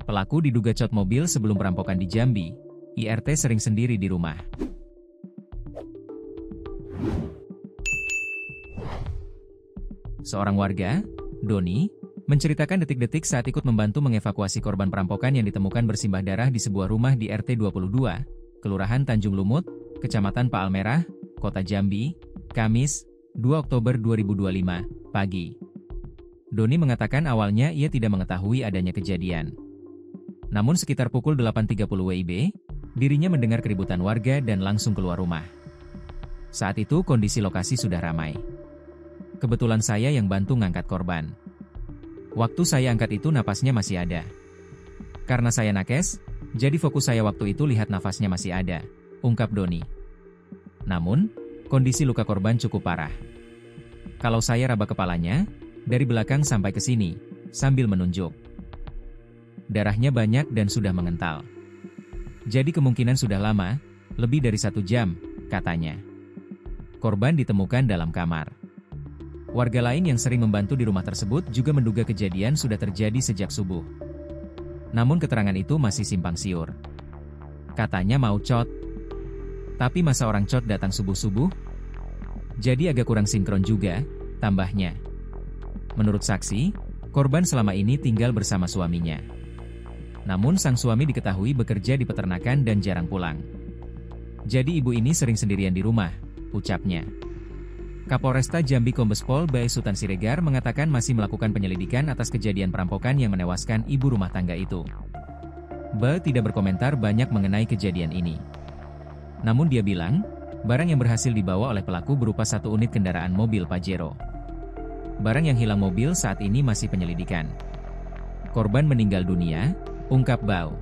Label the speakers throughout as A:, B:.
A: Pelaku diduga cot mobil sebelum perampokan di Jambi. IRT sering sendiri di rumah. Seorang warga, Doni, menceritakan detik-detik saat ikut membantu mengevakuasi korban perampokan yang ditemukan bersimbah darah di sebuah rumah di RT 22, Kelurahan Tanjung Lumut, Kecamatan Palmerah, Kota Jambi, Kamis, 2 Oktober 2025, pagi. Doni mengatakan awalnya ia tidak mengetahui adanya kejadian. Namun sekitar pukul 8.30 WIB, dirinya mendengar keributan warga dan langsung keluar rumah. Saat itu kondisi lokasi sudah ramai. Kebetulan saya yang bantu ngangkat korban. Waktu saya angkat itu napasnya masih ada. Karena saya nakes, jadi fokus saya waktu itu lihat nafasnya masih ada, ungkap Doni. Namun, kondisi luka korban cukup parah. Kalau saya raba kepalanya, dari belakang sampai ke sini, sambil menunjuk. Darahnya banyak dan sudah mengental. Jadi kemungkinan sudah lama, lebih dari 1 jam, katanya. Korban ditemukan dalam kamar. Warga lain yang sering membantu di rumah tersebut juga menduga kejadian sudah terjadi sejak subuh. Namun keterangan itu masih simpang siur. Katanya mau cot. Tapi masa orang cot datang subuh-subuh? Jadi agak kurang sinkron juga, tambahnya. Menurut saksi, korban selama ini tinggal bersama suaminya. Namun sang suami diketahui bekerja di peternakan dan jarang pulang. Jadi ibu ini sering sendirian di rumah, ucapnya. Kapolresta Jambi Kombes Pol Bae Sutan Siregar mengatakan masih melakukan penyelidikan atas kejadian perampokan yang menewaskan ibu rumah tangga itu. Bae tidak berkomentar banyak mengenai kejadian ini. Namun dia bilang, barang yang berhasil dibawa oleh pelaku berupa 1 unit kendaraan mobil Pajero. Barang yang hilang mobil saat ini masih penyelidikan. Korban meninggal dunia, ungkap Bau.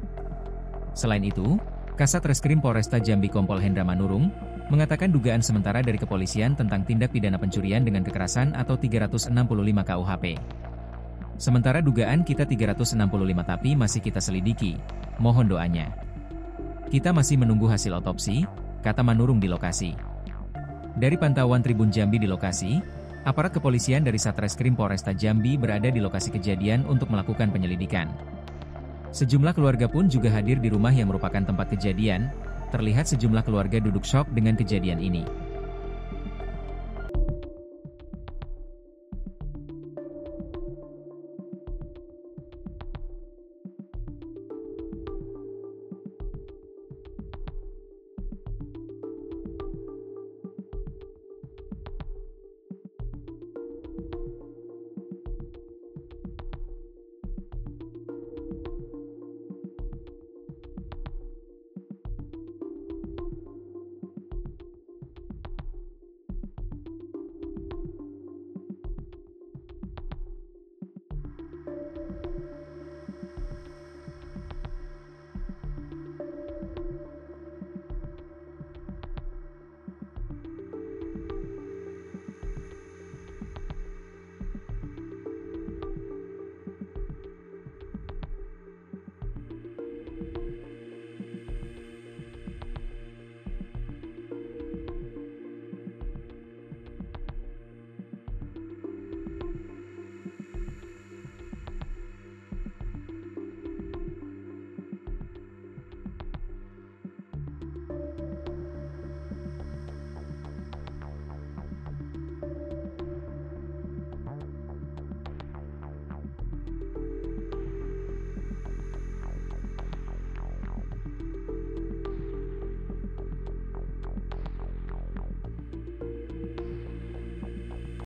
A: Selain itu, Kasat Reskrim Polresta Jambi Kompol Hendra Manurung mengatakan dugaan sementara dari kepolisian tentang tindak pidana pencurian dengan kekerasan atau 365 KUHP. Sementara dugaan kita 365 tapi masih kita selidiki, mohon doanya. Kita masih menunggu hasil otopsi, kata Manurung di lokasi. Dari pantauan Tribun Jambi di lokasi, aparat kepolisian dari Satreskrim Polresta Jambi berada di lokasi kejadian untuk melakukan penyelidikan. Sejumlah keluarga pun juga hadir di rumah yang merupakan tempat kejadian. Terlihat sejumlah keluarga duduk syok dengan kejadian ini.